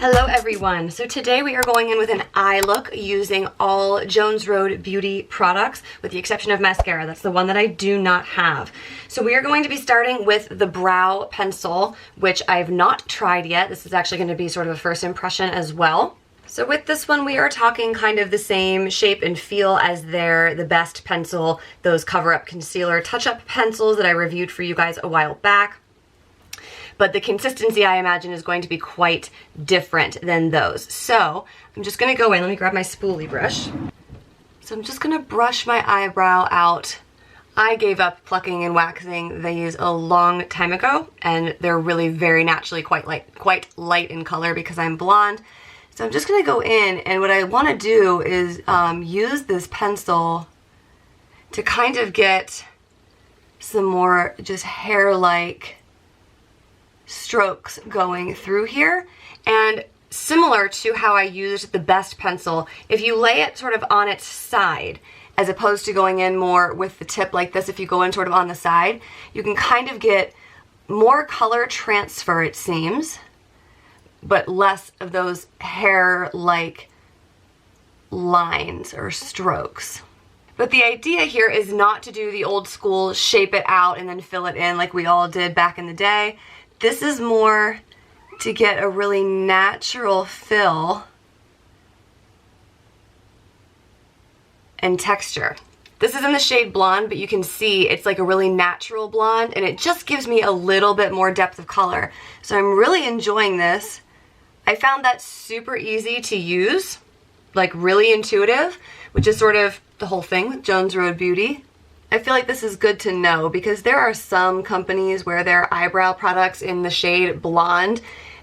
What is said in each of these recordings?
Hello everyone. So today we are going in with an eye look using all Jones Road Beauty products with the exception of mascara. That's the one that I do not have. So we are going to be starting with the brow pencil, which I've not tried yet. This is actually going to be sort of a first impression as well. So with this one, we are talking kind of the same shape and feel as the Best pencil, those cover-up concealer touch-up pencils that I reviewed for you guys a while back. But the consistency, I imagine, is going to be quite different than those. So I'm just going to go in. Let me grab my spoolie brush. So I'm just going to brush my eyebrow out. I gave up plucking and waxing these a long time ago, and they're really very naturally quite light in color because I'm blonde. So I'm just going to go in, and what I want to do is use this pencil to kind of get some more just hair-like strokes going through here. And similar to how I used the Best pencil, if you lay it sort of on its side as opposed to going in more with the tip like this, if you go in sort of on the side, you can kind of get more color transfer, it seems, but less of those hair-like lines or strokes. But the idea here is not to do the old school shape it out and then fill it in like we all did back in the day. This is more to get a really natural fill and texture. This is in the shade blonde, but you can see it's like a really natural blonde, and it just gives me a little bit more depth of color. So I'm really enjoying this. I found that super easy to use, like really intuitive, which is sort of the whole thing with Jones Road Beauty. I feel like this is good to know because there are some companies where their eyebrow products in the shade blonde,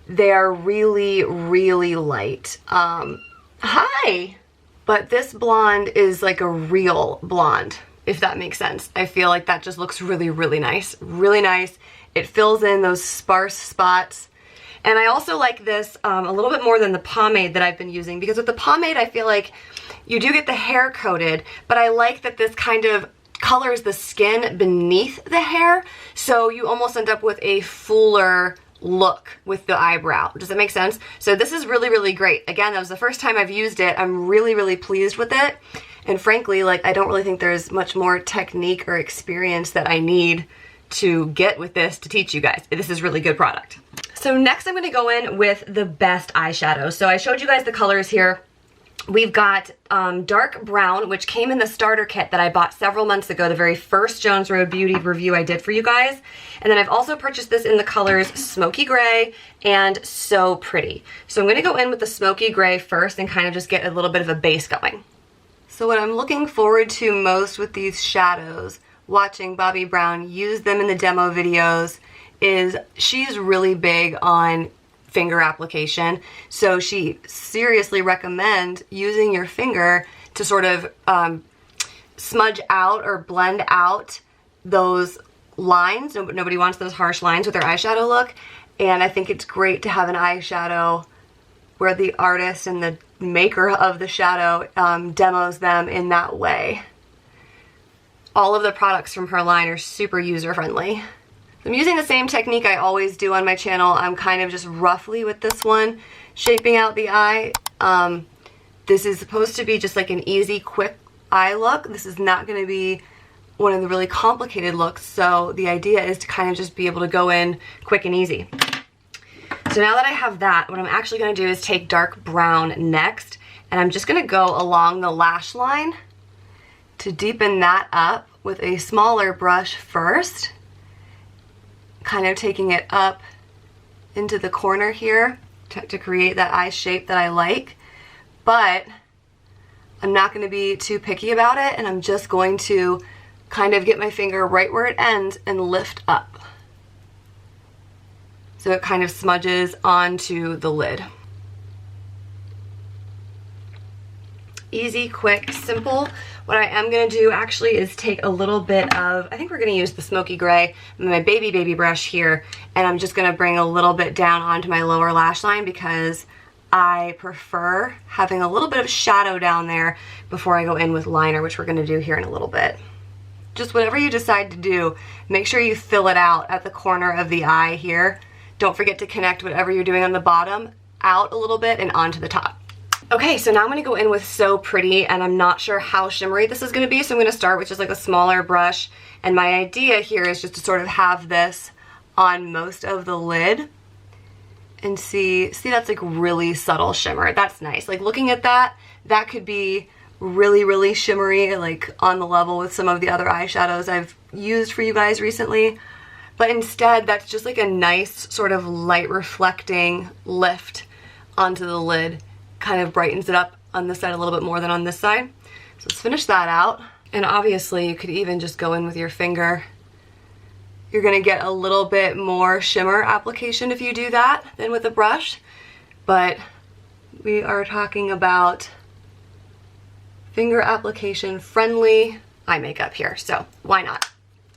they are really, really light. Hi! But this blonde is like a real blonde, if that makes sense. I feel like that just looks really, really nice. Really nice. It fills in those sparse spots. And I also like this a little bit more than the pomade that I've been using, because with the pomade I feel like you do get the hair coated, but I like that this kind of colors the skin beneath the hair, so you almost end up with a fuller look with the eyebrow. Does that make sense? So this is really, really great. Again, that was the first time I've used it. I'm really, really pleased with it. And frankly, like, I don't really think there's much more technique or experience that I need to get with this to teach you guys. This is really good product. So next I'm going to go in with the Best eyeshadow. So I showed you guys the colors here. We've got dark brown, which came in the starter kit that I bought several months ago, the very first Jones Road Beauty review I did for you guys. And then I've also purchased this in the colors Smoky Gray and So Pretty. So I'm going to go in with the Smoky Gray first and kind of just get a little bit of a base going. So what I'm looking forward to most with these shadows, watching Bobbi Brown use them in the demo videos, is she's really big on finger application. So she seriously recommends using your finger to sort of smudge out or blend out those lines. Nobody wants those harsh lines with their eyeshadow look. And I think it's great to have an eyeshadow where the artist and the maker of the shadow demos them in that way. All of the products from her line are super user-friendly. I'm using the same technique I always do on my channel. I'm kind of just roughly with this one shaping out the eye. This is supposed to be just like an easy, quick eye look. This is not going to be one of the really complicated looks, so the idea is to kind of just be able to go in quick and easy. So now that I have that, what I'm actually going to do is take dark brown next, and I'm just going to go along the lash line to deepen that up with a smaller brush first, kind of taking it up into the corner here to create that eye shape that I like. But I'm not going to be too picky about it, and I'm just going to kind of get my finger right where it ends and lift up, so it kind of smudges onto the lid. Easy, quick, simple. What I am going to do actually is take a little bit of, I think we're going to use the Smoky Gray, my baby brush here, and I'm just going to bring a little bit down onto my lower lash line because I prefer having a little bit of shadow down there before I go in with liner, which we're going to do here in a little bit. Just whatever you decide to do, make sure you fill it out at the corner of the eye here. Don't forget to connect whatever you're doing on the bottom out a little bit and onto the top. Okay, so now I'm gonna go in with So Pretty, and I'm not sure how shimmery this is gonna be, so I'm gonna start with just like a smaller brush. And my idea here is just to sort of have this on most of the lid. And see that's like really subtle shimmer. That's nice. Like looking at that, that could be really, really shimmery, like on the level with some of the other eyeshadows I've used for you guys recently. But instead, that's just like a nice sort of light reflecting lift onto the lid. Kind of brightens it up on this side a little bit more than on this side. So let's finish that out. And obviously you could even just go in with your finger. You're gonna get a little bit more shimmer application if you do that than with a brush. But we are talking about finger application friendly eye makeup here, so why not?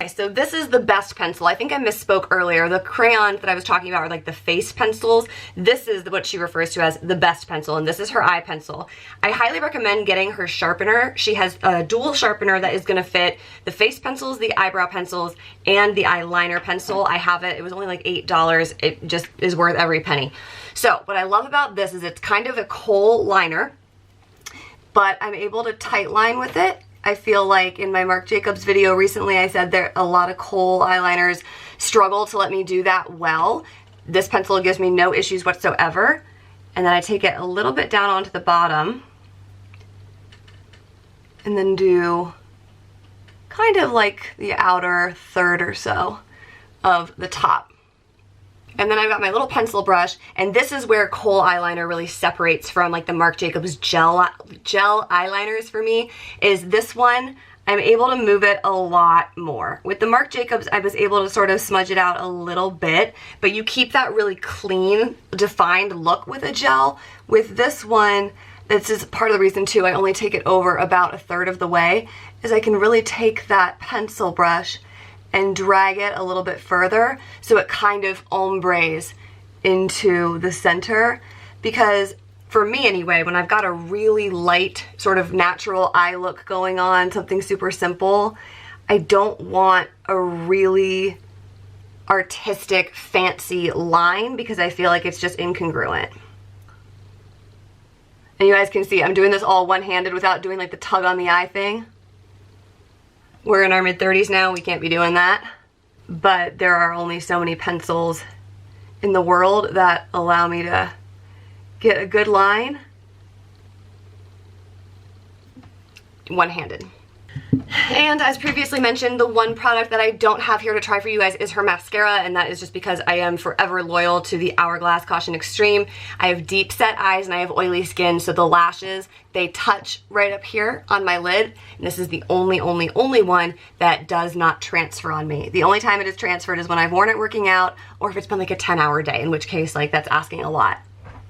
Okay, so this is the best pencil. I think I misspoke earlier. The crayons that I was talking about are like the face pencils. This is what she refers to as the best pencil, and this is her eye pencil. I highly recommend getting her sharpener. She has a dual sharpener that is gonna fit the face pencils, the eyebrow pencils, and the eyeliner pencil. I have it. It was only like $8. It just is worth every penny. So what I love about this is it's kind of a kohl liner, but I'm able to tight line with it. I feel like in my Marc Jacobs video recently, I said there a lot of kohl eyeliners struggle to let me do that well. This pencil gives me no issues whatsoever. And then I take it a little bit down onto the bottom and then do kind of like the outer third or so of the top. And then I've got my little pencil brush, and this is where kohl eyeliner really separates from like the Marc Jacobs gel eyeliners for me, is this one, I'm able to move it a lot more. With the Marc Jacobs, I was able to sort of smudge it out a little bit, but you keep that really clean, defined look with a gel. With this one, this is part of the reason too, I only take it over about a third of the way, is I can really take that pencil brush and drag it a little bit further so it kind of ombres into the center. Because for me anyway, when I've got a really light sort of natural eye look going on, something super simple, I don't want a really artistic fancy line because I feel like it's just incongruent. And you guys can see I'm doing this all one-handed without doing like the tug on the eye thing. We're in our mid-30s now, we can't be doing that. But there are only so many pencils in the world that allow me to get a good line one-handed. And as previously mentioned, the one product that I don't have here to try for you guys is her mascara, and that is just because I am forever loyal to the Hourglass Caution Extreme. I have deep set eyes and I have oily skin, so the lashes, they touch right up here on my lid, and this is the only one that does not transfer on me. The only time it is transferred is when I've worn it working out, or if it's been like a 10-hour day, in which case like that's asking a lot.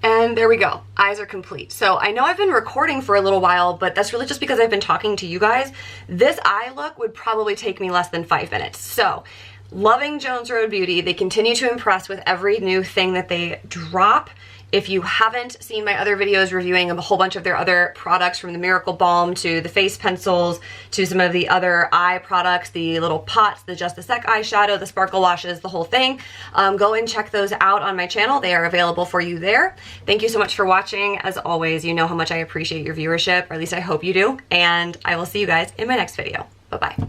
And there we go, eyes are complete. So I know I've been recording for a little while, but that's really just because I've been talking to you guys. This eye look would probably take me less than 5 minutes. So loving Jones Road Beauty. They continue to impress with every new thing that they drop. If you haven't seen my other videos reviewing a whole bunch of their other products, from the Miracle Balm to the face pencils to some of the other eye products, the little pots, the Just a Sec eyeshadow, the sparkle washes, the whole thing, go and check those out on my channel. They are available for you there. Thank you so much for watching. As always, you know how much I appreciate your viewership, or at least I hope you do, and I will see you guys in my next video. Bye-bye.